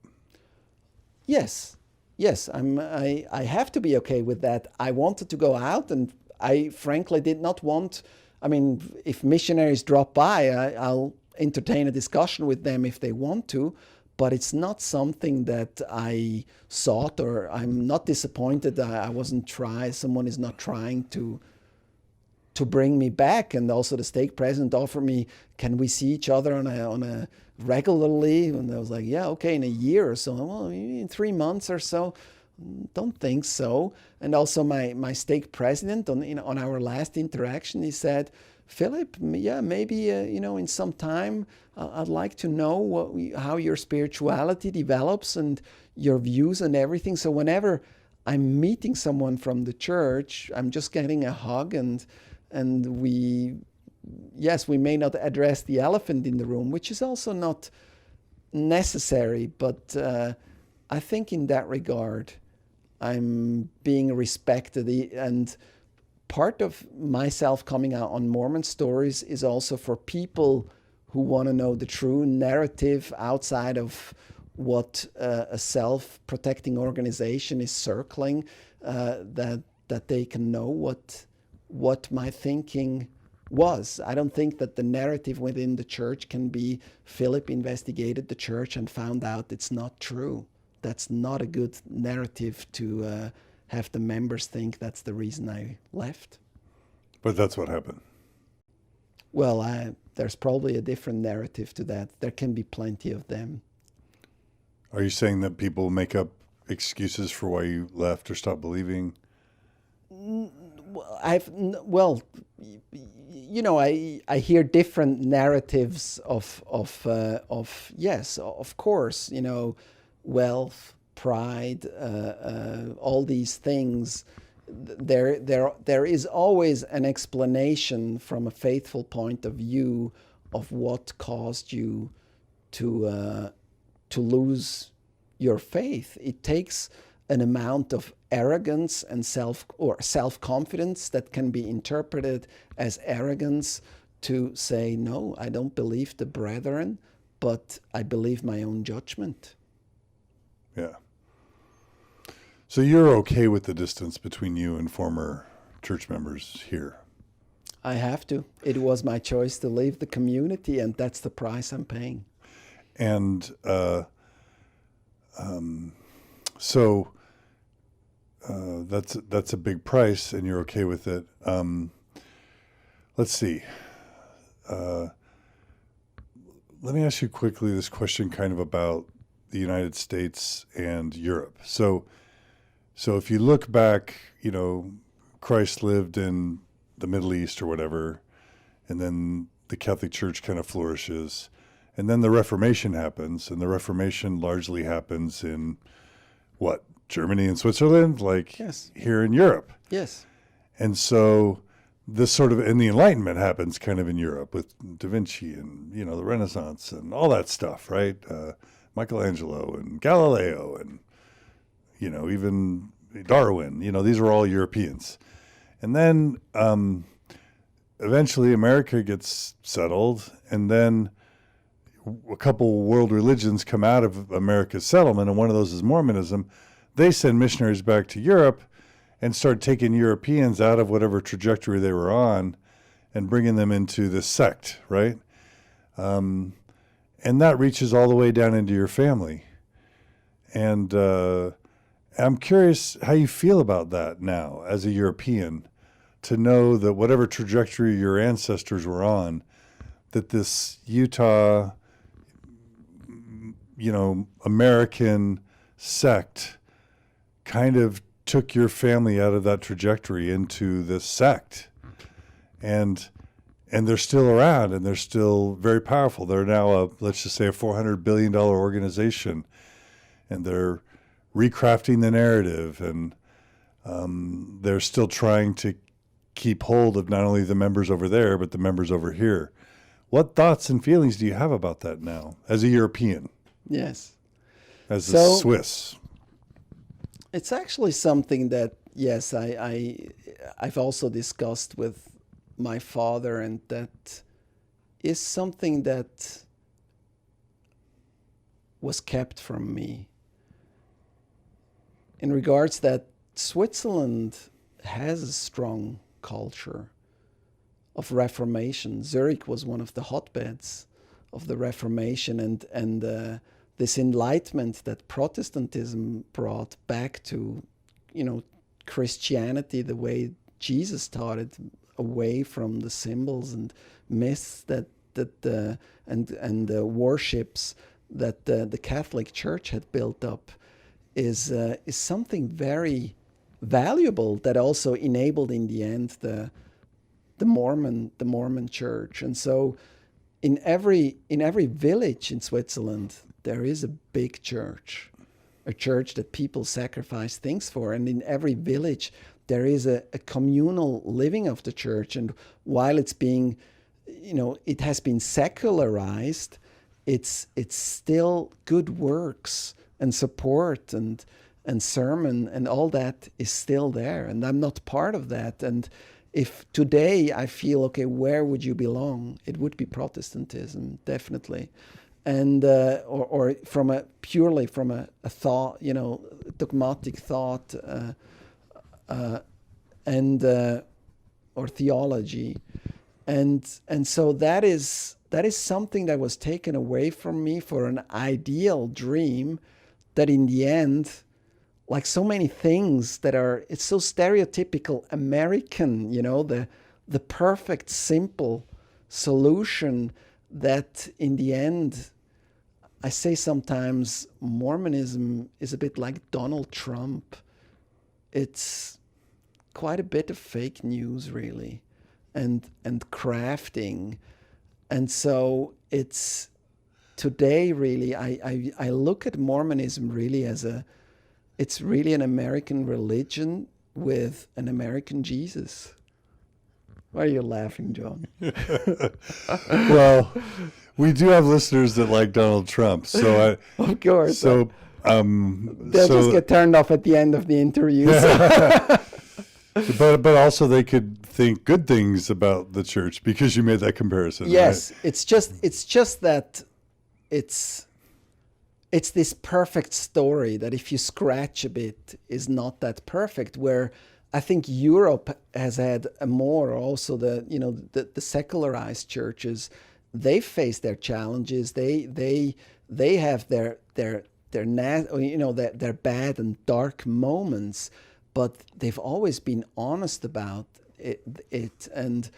Yes. I have to be okay with that. I wanted to go out, and I frankly did not want. I mean, if missionaries drop by, I'll entertain a discussion with them if they want to. But it's not something that I sought, or I'm not disappointed that I wasn't trying. Someone is not trying to bring me back. And also the stake president offered me, can we see each other on a regularly? And I was like, yeah, okay, in a year or so. Well, in 3 months or so. Don't think so. And also my stake president on our last interaction, he said, Philip, yeah, maybe in some time, I'd like to know how your spirituality develops and your views and everything. So whenever I'm meeting someone from the church, I'm just getting a hug, and we may not address the elephant in the room, which is also not necessary, but I think in that regard, I'm being respected, and part of myself coming out on Mormon Stories is also for people who want to know the true narrative outside of what a self-protecting organization is circling, that they can know what my thinking was. I don't think that the narrative within the church can be Philipp investigated the church and found out it's not true. That's not a good narrative to have the members think that's the reason I left.
But that's what happened.
Well, there's probably a different narrative to that. There can be plenty of them.
Are you saying that people make up excuses for why you left or stopped believing?
Well, you know, I hear different narratives of yes, of course, you know, wealth, pride, all these things. There is always an explanation from a faithful point of view of what caused you to lose your faith. It takes an amount of arrogance and self-confidence that can be interpreted as arrogance to say, no, I don't believe the brethren, but I believe my own judgment.
Yeah. So you're okay with the distance between you and former church members here?
I have to. It was my choice to leave the community, and that's the price I'm paying.
And so that's a big price, and you're okay with it. Let's see. Let me ask you quickly this question kind of about the United States and Europe. So if you look back, you know, Christ lived in the Middle East or whatever, and then the Catholic Church kind of flourishes, and then the Reformation happens, and the Reformation largely happens in what, Germany and Switzerland, like
yes.
Here in Europe.
Yes.
And so this sort of, and the Enlightenment happens kind of in Europe with Da Vinci and, you know, the Renaissance and all that stuff, right? Michelangelo and Galileo and, you know, even Darwin, you know, these are all Europeans. And then eventually America gets settled, and then a couple world religions come out of America's settlement, and one of those is Mormonism. They send missionaries back to Europe and start taking Europeans out of whatever trajectory they were on and bringing them into this sect, right? And that reaches all the way down into your family. And I'm curious how you feel about that now as a European, to know that whatever trajectory your ancestors were on, that this Utah, you know, American sect kind of took your family out of that trajectory into this sect. And they're still around, and they're still very powerful. They're now let's just say a $400 billion organization, and they're recrafting the narrative, and they're still trying to keep hold of not only the members over there, but the members over here. What thoughts and feelings do you have about that now as a European?
Yes.
As a Swiss?
It's actually something that, yes, I've also discussed with my father, and that is something that was kept from me. In regards that Switzerland has a strong culture of Reformation. Zurich was one of the hotbeds of the Reformation, and this enlightenment that Protestantism brought back to, you know, Christianity the way Jesus taught it, away from the symbols and myths and the worships that the Catholic Church had built up, is something very valuable that also enabled in the end the Mormon Church. And so in every village in Switzerland there is a big church, a church that people sacrifice things for, and in every village there is a communal living of the church. And while it's being, you know, it has been secularized, it's still good works and support and sermon and all that is still there. And I'm not part of that. And if today I feel, okay, where would you belong? It would be Protestantism, definitely. And or from a purely from a thought, dogmatic thought and or theology, and so that is something that was taken away from me for an ideal dream that in the end, like so many things that are, it's so stereotypical American, the perfect simple solution, that in the end, I say sometimes Mormonism is a bit like Donald Trump. It's quite a bit of fake news, really, and crafting. And so it's today, really, I look at Mormonism really as it's really an American religion with an American Jesus. Why are you laughing, John?
Well, we do have listeners that like Donald Trump, so
of course.
So
they'll just get turned off at the end of the interview.
But also they could think good things about the church because you made that comparison.
Yes,
right?
it's just that it's this perfect story that if you scratch a bit is not that perfect. Where I think Europe has had a more also the secularized churches, they face their challenges. They have their bad and dark moments, but they've always been honest about it. And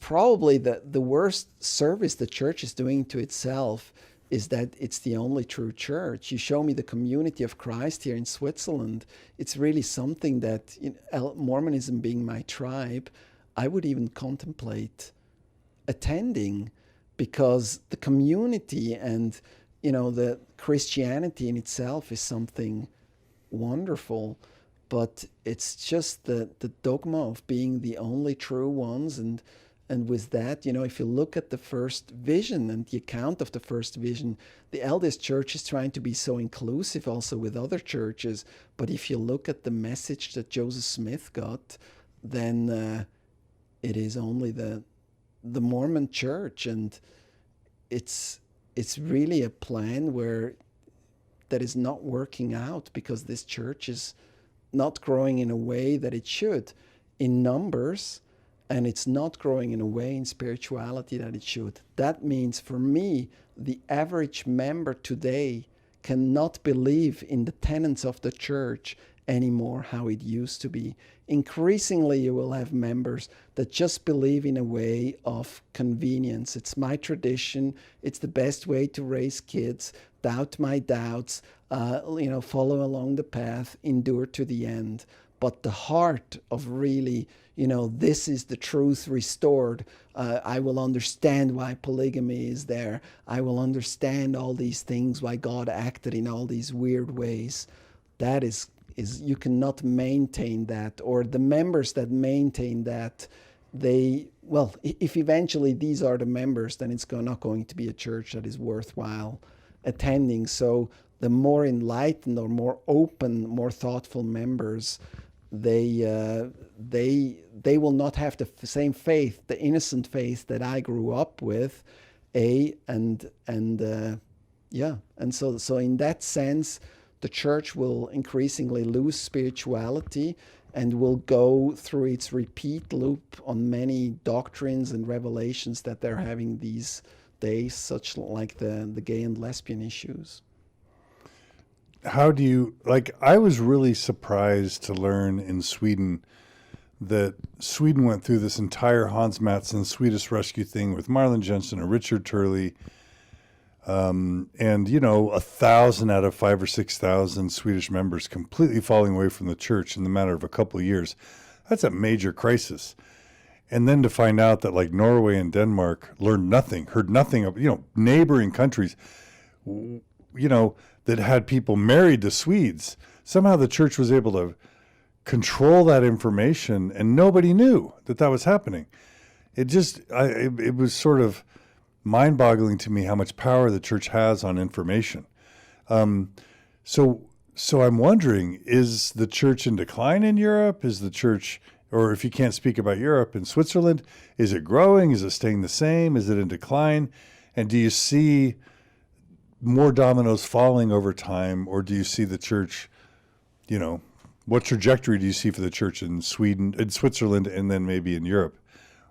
probably the worst service the church is doing to itself is that it's the only true church. You show me the community of Christ here in Switzerland. It's really something that, Mormonism being my tribe, I would even contemplate attending, because the community and, the Christianity in itself is something wonderful. But it's just the dogma of being the only true ones. And with that, if you look at the first vision and the account of the first vision, the LDS Church is trying to be so inclusive also with other churches. But if you look at the message that Joseph Smith got, then it is only the Mormon Church. And it's really a plan that is not working out, because this church is not growing in a way that it should in numbers, and it's not growing in a way in spirituality that it should. That means, for me, the average member today cannot believe in the tenets of the church anymore how it used to be. Increasingly, you will have members that just believe in a way of convenience. It's my tradition. It's the best way to raise kids. Doubt my doubts. Follow along the path. Endure to the end. But the heart of really, this is the truth restored. I will understand why polygamy is there. I will understand all these things, why God acted in all these weird ways. That is you cannot maintain that, or the members that maintain that, if eventually these are the members, then it's not going to be a church that is worthwhile attending. So the more enlightened or more open, more thoughtful members, they will not have the same faith, the innocent faith that I grew up with, and so in that sense, the church will increasingly lose spirituality and will go through its repeat loop on many doctrines and revelations that they're having these days, such like the gay and lesbian issues.
How do you, I was really surprised to learn in Sweden that Sweden went through this entire Hans Mattsson Swedish Rescue thing with Marlon Jensen and Richard Turley. And 1,000 out of 5,000 or 6,000 Swedish members completely falling away from the church in the matter of a couple of years. That's a major crisis. And then to find out that Norway and Denmark learned nothing, heard nothing of, neighboring countries, that had people married to Swedes. Somehow the church was able to control that information, and nobody knew that was happening. It was sort of mind-boggling to me how much power the church has on information. So I'm wondering, is the church in decline in Europe? Is the church or if you can't speak about Europe, in Switzerland, is it growing? Is it staying the same? Is it in decline? And do you see more dominoes falling over time, or do you see the church, what trajectory do you see for the church in Switzerland, and then maybe in Europe?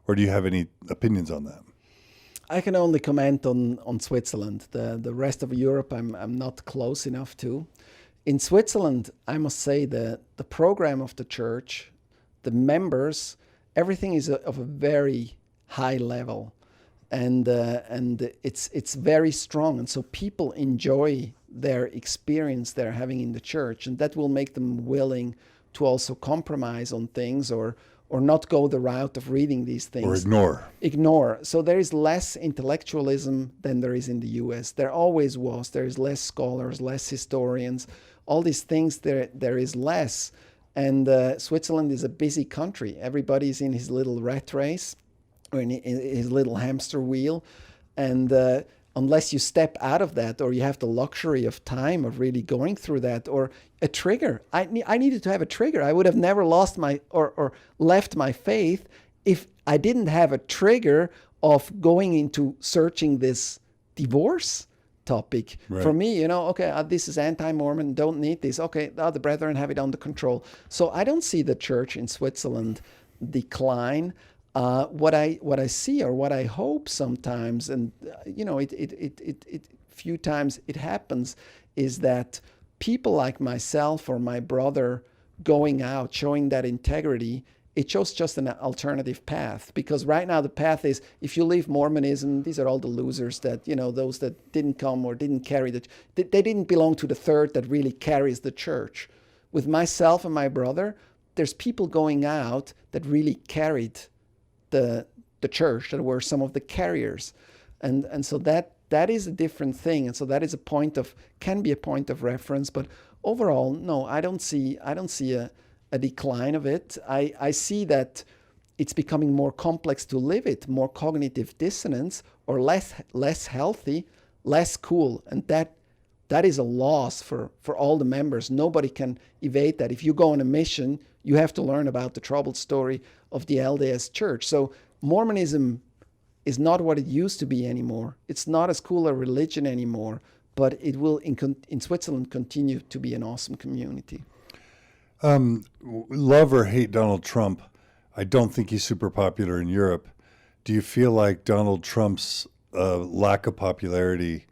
Or do you have any opinions on that?
I can only comment on Switzerland. The rest of Europe, I'm not close enough to. In Switzerland, I must say that the program of the church, the members, everything is of a very high level, and it's very strong, and so people enjoy their experience they're having in the church, and that will make them willing to also compromise on things or not go the route of reading these things.
Or ignore.
So there is less intellectualism than there is in the US. There always was. There is less scholars, less historians. All these things, there is less. And Switzerland is a busy country. Everybody's in his little rat race or in his little hamster wheel. And unless you step out of that, or you have the luxury of time of really going through that, or a trigger. I needed to have a trigger. I would have never lost my or left my faith if I didn't have a trigger of going into searching this divorce topic.
Right.
For me, okay, this is anti-Mormon, don't need this. Okay, the brethren have it under control. So I don't see the church in Switzerland decline. What I see, or what I hope sometimes, and few times it happens, is that people like myself or my brother going out, showing that integrity, it shows just an alternative path. Because right now the path is, if you leave Mormonism, these are all the losers that, those that didn't come or didn't carry they didn't belong to the third that really carries the church. With myself and my brother, there's people going out that really carried the church, that were some of the carriers, and so that is a different thing, and so that is can be a point of reference. But overall, no, I don't see a decline of it. I see that it's becoming more complex to live it, more cognitive dissonance, or less healthy, less cool, and that is a loss for all the members. Nobody can evade that. If you go on a mission, you have to learn about the troubled story of the LDS Church. So Mormonism is not what it used to be anymore. It's not as cool a religion anymore, but it will in Switzerland continue to be an awesome community.
Love or hate Donald Trump, I don't think he's super popular in Europe. Do you feel like Donald Trump's lack of popularity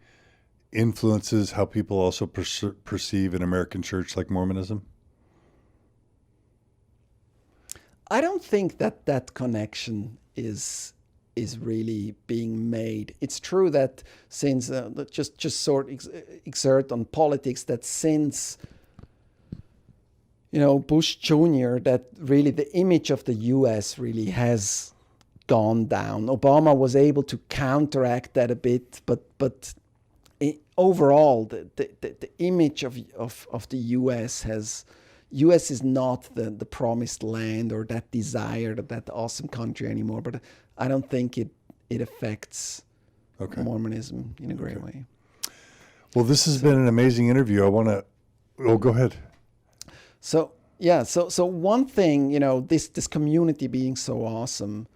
influences how people also perceive an American church like Mormonism?
I don't think that connection is really being made. It's true that since just sort exert on politics, that since Bush Jr., that really the image of the U.S. really has gone down. Obama was able to counteract that a bit, but overall, the image of the U.S. is not the promised land or that desired, that awesome country anymore. But I don't think it affects Mormonism in a great way.
Well, this has been an amazing interview. I want to. Oh, go ahead.
So one thing, this community being so awesome,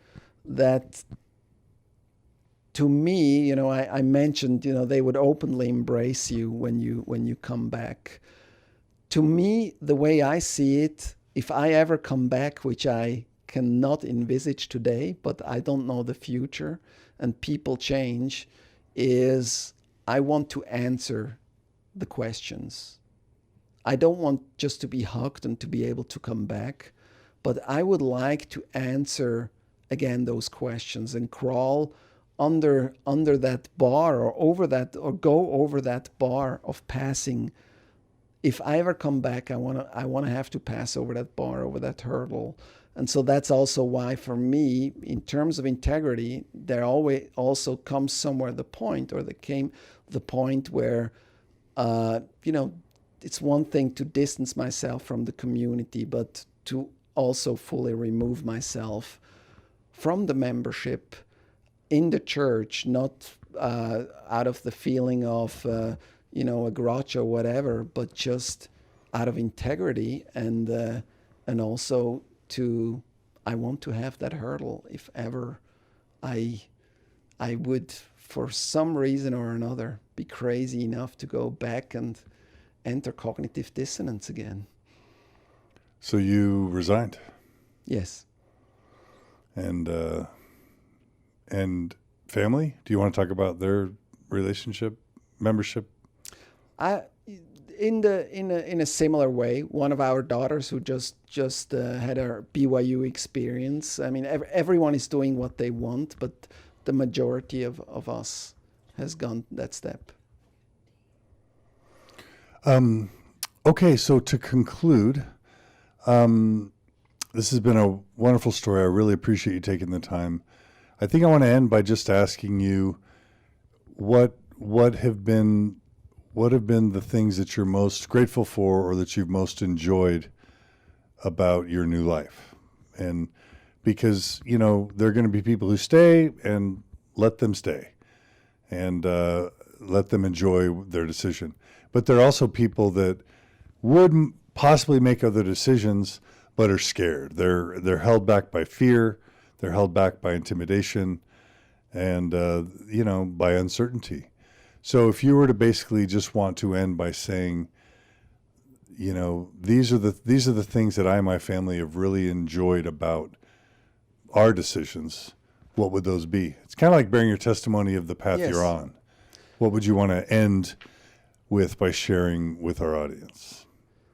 that to me, I mentioned, they would openly embrace you when you come back. To me, the way I see it, if I ever come back, which I cannot envisage today, but I don't know the future, and people change, is I want to answer the questions. I don't want just to be hugged and to be able to come back, but I would like to answer again those questions and crawl under that bar or over that, or go over that bar of passing. If I ever come back, I want to have to pass over that bar, over that hurdle. And so that's also why, for me, in terms of integrity, there always also comes somewhere the point where, it's one thing to distance myself from the community, but to also fully remove myself from the membership in the church, not out of the feeling of, a grudge or whatever, but just out of integrity, and also to I want to have that hurdle if ever I would, for some reason or another, be crazy enough to go back and enter cognitive dissonance again.
So you resigned.
Yes.
And family? Do you want to talk about their relationship, membership?
In a similar way, one of our daughters who just had her BYU experience. I mean, everyone is doing what they want, but the majority of us has gone that step.
Okay, so to conclude, this has been a wonderful story. I really appreciate you taking the time. I think I want to end by just asking you what have been the things that you're most grateful for or that you've most enjoyed about your new life? And because, there are going to be people who stay, and let them stay and let them enjoy their decision. But there are also people that would possibly make other decisions but are scared. They're held back by fear. They're held back by intimidation and, by uncertainty. So if you were to basically just want to end by saying, these are the things that I and my family have really enjoyed about our decisions, what would those be? It's kind of like bearing your testimony of the path
Yes.
you're on. What would you want to end with by sharing with our audience?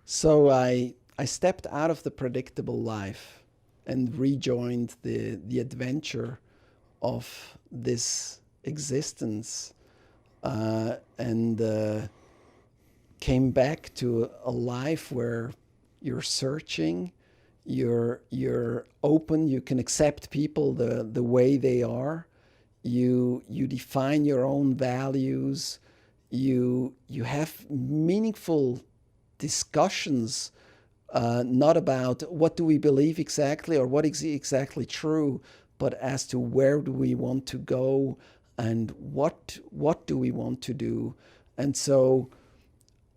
So I stepped out of the predictable life and rejoined the adventure of this existence, and came back to a life where you're searching, you're open, you can accept people the way they are, you define your own values, you have meaningful discussions, not about what do we believe exactly or what is exactly true, but as to where do we want to go and what do we want to do. And so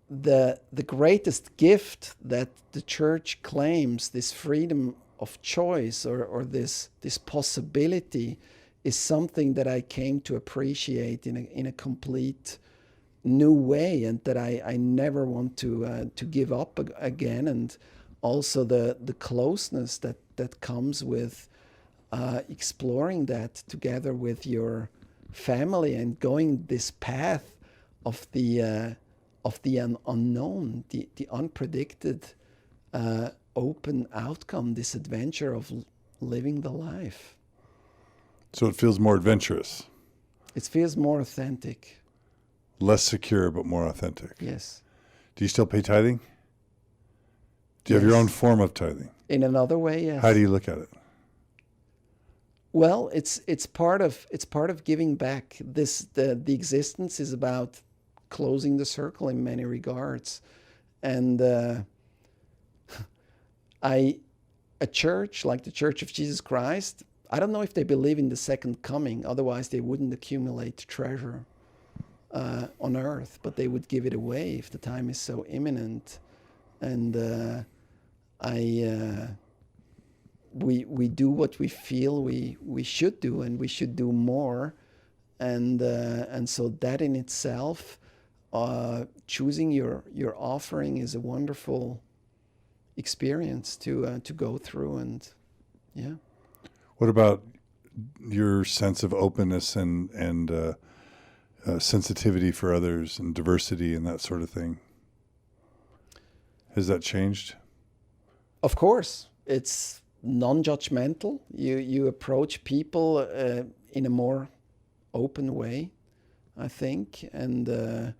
the greatest gift that the church claims, this freedom of choice or this possibility, is something that I came to appreciate in a complete new way, and that I never want to give up again. And also the closeness that comes with exploring that together with your family and going this path of the unknown, the unpredicted, open outcome, this adventure of living the life.
So it feels more adventurous.
It feels more authentic.
Less secure, but more authentic.
Yes.
Do you still pay tithing? Do you have your own form of tithing?
In another way, yes.
How do you look at it?
Well, it's part of giving back. The existence is about closing the circle in many regards, and a church like the Church of Jesus Christ, I don't know if they believe in the second coming. Otherwise, they wouldn't accumulate treasure on earth, but they would give it away if the time is so imminent. And we do what we feel we should do, and we should do more. And so that in itself, choosing your offering is a wonderful experience to go through. And yeah.
What about your sense of openness and sensitivity for others and diversity and that sort of thing? Has that changed?
Of course, it's non-judgmental. You approach people in a more open way, I think, and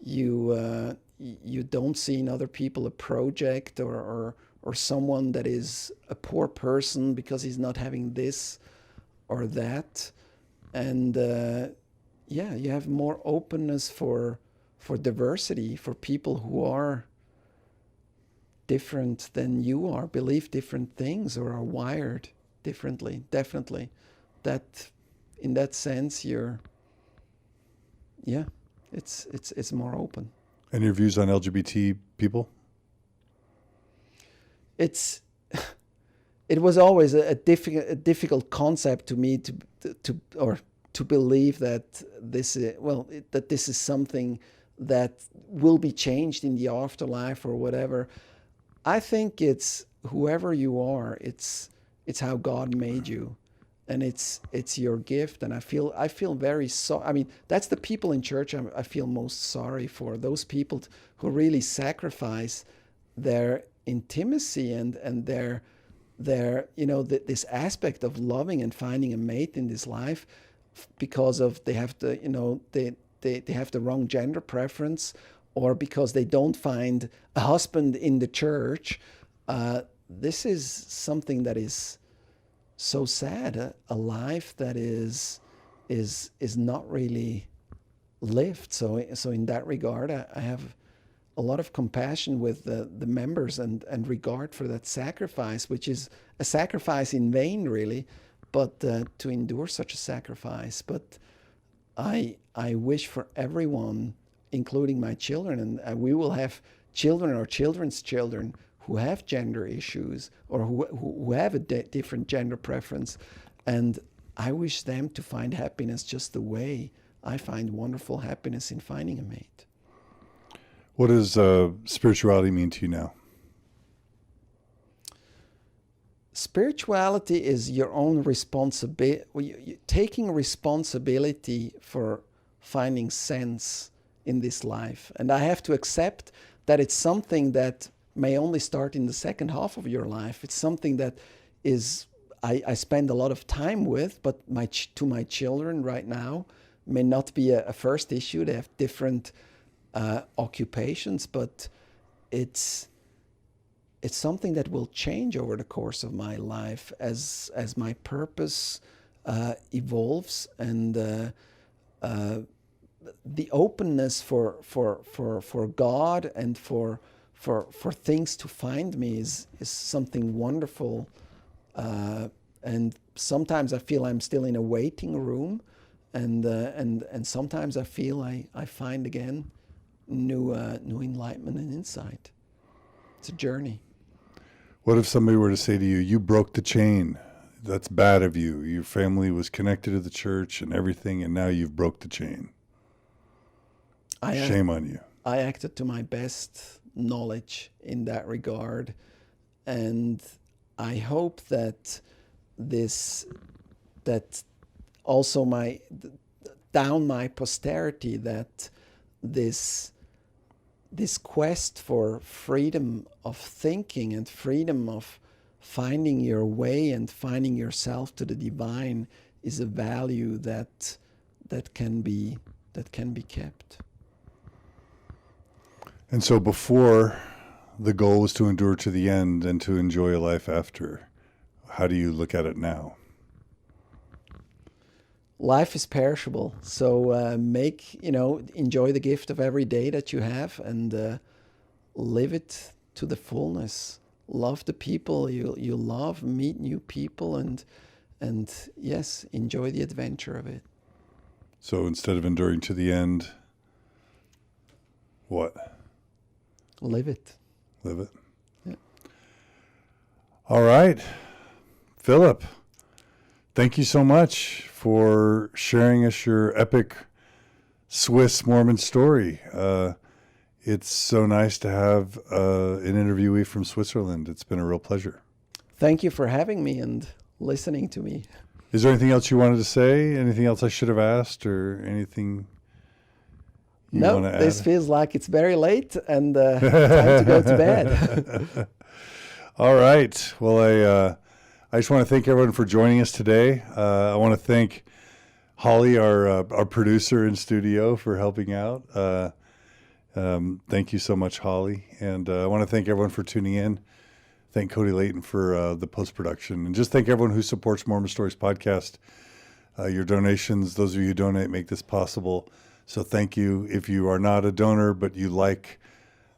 you don't see in other people a project or someone that is a poor person because he's not having this or that, and you have more openness for diversity, for people who are different than you are, believe different things, or are wired differently. Definitely, that in that sense, it's more open.
And your views on LGBT people?
It's it was always a difficult concept to me to believe that this is something that will be changed in the afterlife or whatever. I think it's whoever you are, it's how God made you, and it's your gift. And I feel very sorry. I mean, that's the people in church I feel most sorry for. Those people who really sacrifice their intimacy and their this aspect of loving and finding a mate in this life because of they have the wrong gender preference, or because they don't find a husband in the church. This is something that is so sad, a life that is not really lived. So in that regard, I have a lot of compassion with the members and regard for that sacrifice, which is a sacrifice in vain, really, but to endure such a sacrifice. But I wish for everyone, including my children, and we will have children or children's children who have gender issues or who have a different gender preference, and I wish them to find happiness just the way I find wonderful happiness in finding a mate.
What does spirituality mean to you now?
Spirituality is your own responsibility, taking responsibility for finding sense in this life. And I have to accept that it's something that may only start in the second half of your life. It's something that I spend a lot of time with, but to my children right now may not be a first issue. They have different occupations, but it's something that will change over the course of my life as my purpose evolves, and the openness for God and for things to find me is something wonderful. And sometimes I feel I'm still in a waiting room, and sometimes I feel I find again new enlightenment and insight. It's a journey.
What if somebody were to say to you, you broke the chain? That's bad of you. Your family was connected to the church and everything, and now you've broke the chain. Shame on you.
I acted to my best knowledge in that regard, and I hope that also down my posterity, that this quest for freedom of thinking and freedom of finding your way and finding yourself to the divine is a value that can be kept.
And so before, the goal was to endure to the end and to enjoy a life after. How do you look at it now?
Life is perishable, so enjoy the gift of every day that you have, and live it to the fullness. Love the people you love, meet new people, and yes, enjoy the adventure of it.
So instead of enduring to the end, what?
Live it.
Live it.
Yeah.
All right, Philipp, thank you so much for sharing us your epic Swiss Mormon story. It's so nice to have an interviewee from Switzerland. It's been a real pleasure.
Thank you for having me and listening to me.
Is there anything else you wanted to say? Anything else I should have asked, or anything you want to add?
This feels like it's very late and time to go to bed.
All right. Well, I just want to thank everyone for joining us today. I want to thank Holly, our producer in studio, for helping out. Thank you so much, Holly. And I want to thank everyone for tuning in. Thank Cody Layton for the post-production. And just thank everyone who supports Mormon Stories podcast. Your donations, those of you who donate, make this possible. So thank you. If you are not a donor, but you like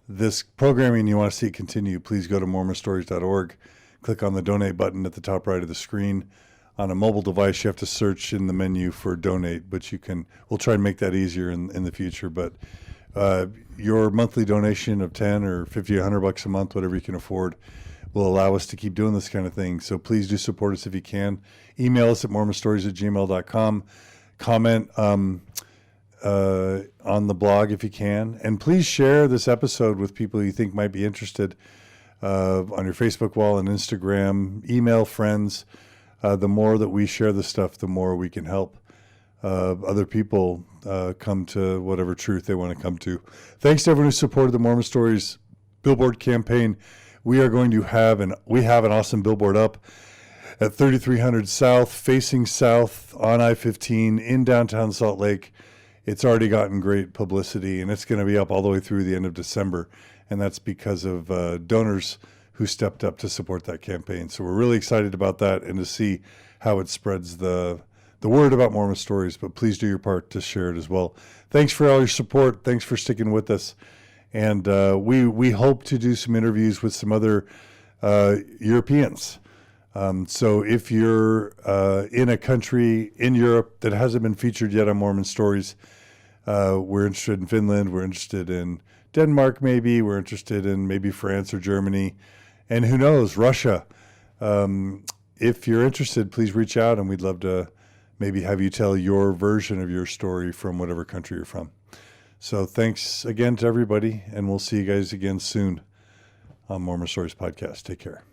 this programming and you want to see it continue, please go to mormonstories.org. Click on the donate button at the top right of the screen. On a mobile device, you have to search in the menu for donate, but we'll try and make that easier in the future. But your monthly donation of $10 or $50, $100 a month, whatever you can afford, will allow us to keep doing this kind of thing. So please do support us if you can. Email us at mormonstories@gmail.com. Comment on the blog if you can. And please share this episode with people you think might be interested on your Facebook wall and Instagram. Email friends. The more that we share this stuff, the more we can help other people come to whatever truth they want to come to. Thanks to everyone who supported the Mormon Stories billboard campaign. We have an awesome billboard up at 3300 South, facing south on I-15 in downtown Salt Lake. It's already gotten great publicity, and it's going to be up all the way through the end of December. And that's because of donors who stepped up to support that campaign. So we're really excited about that and to see how it spreads the word about Mormon Stories. But please do your part to share it as well. Thanks for all your support. Thanks for sticking with us. And we hope to do some interviews with some other Europeans. So if you're in a country in Europe that hasn't been featured yet on Mormon Stories, we're interested in Finland, we're interested in Denmark maybe, we're interested in maybe France or Germany, and who knows, Russia. If you're interested, please reach out, and we'd love to maybe have you tell your version of your story from whatever country you're from. So thanks again to everybody, and we'll see you guys again soon on Mormon Stories Podcast. Take care.